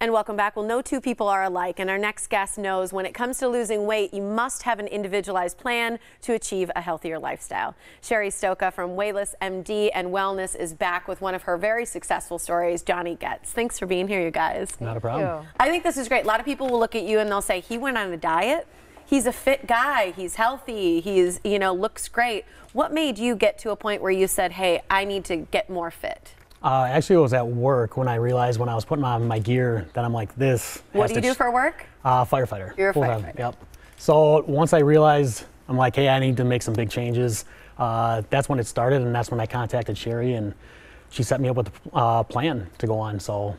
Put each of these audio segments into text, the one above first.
And welcome back. Well, no two people are alike, and our next guest knows when it comes to losing weight, you must have an individualized plan to achieve a healthier lifestyle. Cheri Stoka from Weighless MD and Wellness is back with one of her very successful stories, Johnny Goetz. Thanks for being here, you guys. Not a problem. I think this is great. A lot of people will look at you and they'll say, he went on a diet. He's a fit guy. He's healthy. He's, looks great. What made you get to a point where you said, hey, I need to get more fit? Actually, it was at work when I realized when I was putting on my gear that I'm like, this. What do you do for work? Firefighter. You're a firefighter. Yep. So once I realized, I'm like, hey, I need to make some big changes. That's when it started, and that's when I contacted Cheri, and she set me up with a plan to go on. So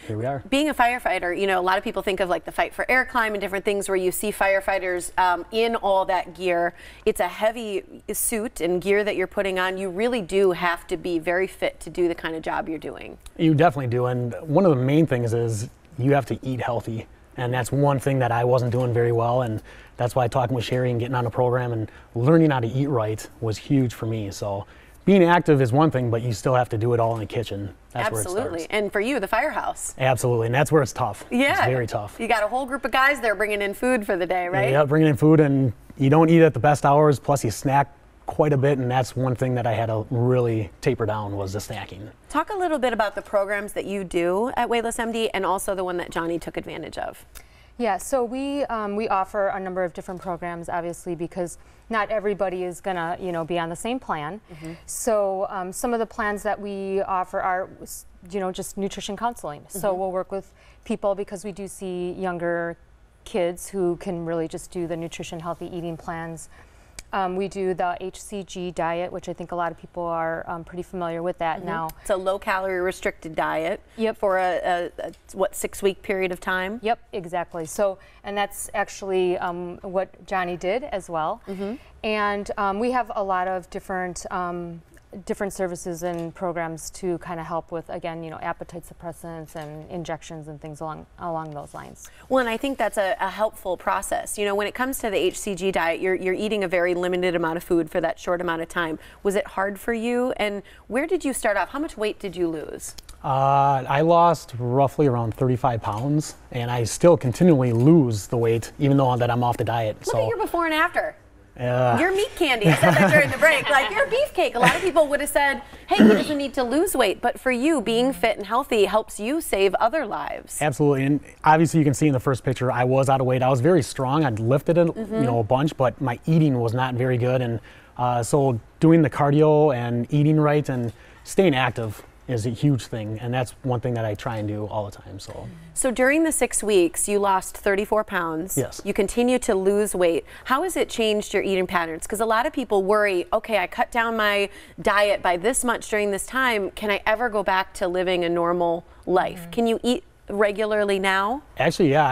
here we are. Being a firefighter, a lot of people think of like the fight for air climb and different things where you see firefighters in all that gear. It's a heavy suit and gear that you're putting on. You really do have to be very fit to do the kind of job you're doing. You definitely do. And one of the main things is you have to eat healthy. And that's one thing that I wasn't doing very well. And that's why talking with Cheri and getting on a program and learning how to eat right was huge for me. So being active is one thing, but you still have to do it all in the kitchen. That's where it starts. Absolutely. And for you, the firehouse. Absolutely. And that's where it's tough. Yeah. It's very tough. You got a whole group of guys there bringing in food for the day, right? Yeah, bringing in food, and you don't eat at the best hours, plus you snack quite a bit, and that's one thing that I had to really taper down was the snacking. Talk a little bit about the programs that you do at Weighless MD and also the one that Johnny took advantage of. Yeah, so we offer a number of different programs, obviously, because not everybody is gonna, be on the same plan. So some of the plans that we offer are, just nutrition counseling. So we'll work with people because we do see younger kids who can really just do the nutrition, healthy eating plans. We do the HCG diet, which I think a lot of people are pretty familiar with that now. It's a low-calorie restricted diet for a 6-week period of time? Yep, exactly. So, and that's actually what Johnny did as well. And we have a lot of different services and programs to kind of help with, again, appetite suppressants and injections and things along those lines. Well, and I think that's a helpful process. When it comes to the HCG diet, you're eating a very limited amount of food for that short amount of time. Was it hard for you? And where did you start off? How much weight did you lose? I lost roughly around 35 pounds, and I still continually lose the weight, even though that I'm off the diet. Look at your before and after. Yeah. You're meat candy. I said that during the break. Like, you're beefcake. A lot of people would have said, hey, he doesn't need to lose weight. But for you, being fit and healthy helps you save other lives. Absolutely. And obviously, you can see in the first picture, I was out of weight. I was very strong. I'd lifted a bunch, but my eating was not very good. And so doing the cardio and eating right and staying active is a huge thing, and that's one thing that I try and do all the time. So during the 6 weeks, you lost 34 pounds. Yes. You continue to lose weight. How has it changed your eating patterns? Because a lot of people worry, okay, I cut down my diet by this much during this time. Can I ever go back to living a normal life? Can you eat regularly now? Actually, yeah,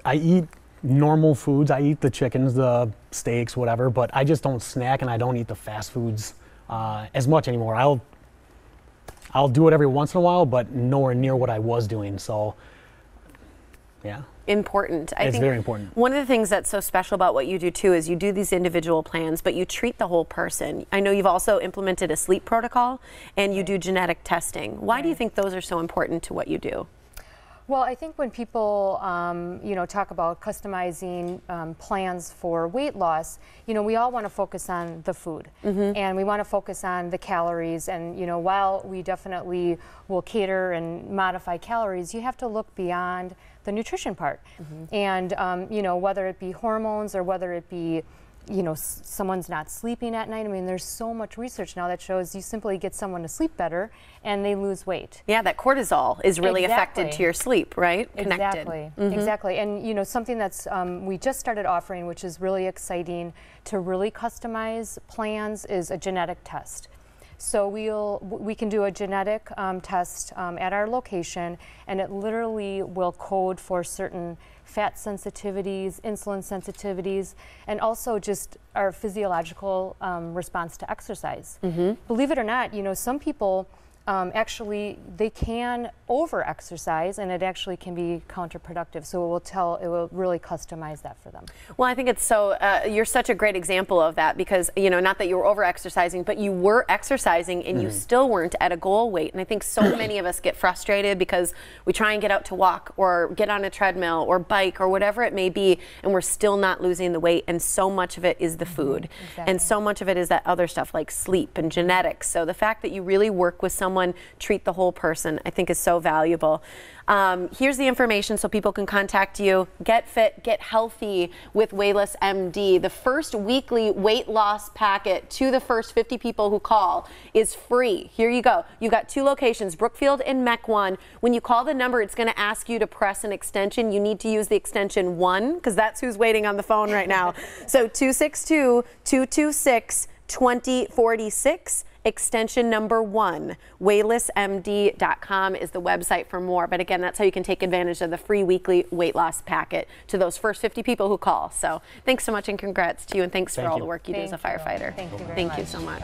I eat normal foods. I eat the chickens, the steaks, whatever, but I just don't snack, and I don't eat the fast foods as much anymore. I'll do it every once in a while, but nowhere near what I was doing. So, yeah. Important. I think very important. One of the things that's so special about what you do too is you do these individual plans, but you treat the whole person. I know you've also implemented a sleep protocol and you do genetic testing. Why do you think those are so important to what you do? Well, I think when people, talk about customizing plans for weight loss, we all want to focus on the food, and we want to focus on the calories. And while we definitely will cater and modify calories, you have to look beyond the nutrition part. And whether it be hormones or whether it be someone's not sleeping at night. I mean, there's so much research now that shows you simply get someone to sleep better and they lose weight. Yeah, that cortisol is really affected to your sleep, right? Exactly. Exactly. And something that's we just started offering, which is really exciting to really customize plans, is a genetic test. So we can do a genetic test at our location, and it literally will code for certain fat sensitivities, insulin sensitivities, and also just our physiological response to exercise. Believe it or not, some people actually they can over-exercise, and it actually can be counterproductive. So it will really customize that for them. Well, I think it's so, you're such a great example of that, because, you know, not that you were over-exercising, but you were exercising and you still weren't at a goal weight. And I think so many of us get frustrated because we try and get out to walk or get on a treadmill or bike or whatever it may be, and we're still not losing the weight. And so much of it is the food. Exactly. And so much of it is that other stuff like sleep and genetics. So the fact that you really work with someone, treat the whole person, I think is so valuable. Here's the information so people can contact you. Get fit, get healthy with Weighless MD. The first weekly weight loss packet to the first 50 people who call is free. Here you go. You've got 2 locations, Brookfield and Mequon. When you call the number, it's going to ask you to press an extension. You need to use the extension 1 because that's who's waiting on the phone right now. So 262-226-2046. Extension number 1. WeighlessMD.com is the website for more. But again, that's how you can take advantage of the free weekly weight loss packet to those first 50 people who call. So thanks so much, and congrats to you, and thanks for all the work you do as a firefighter. Thank you very much. Thank you so much.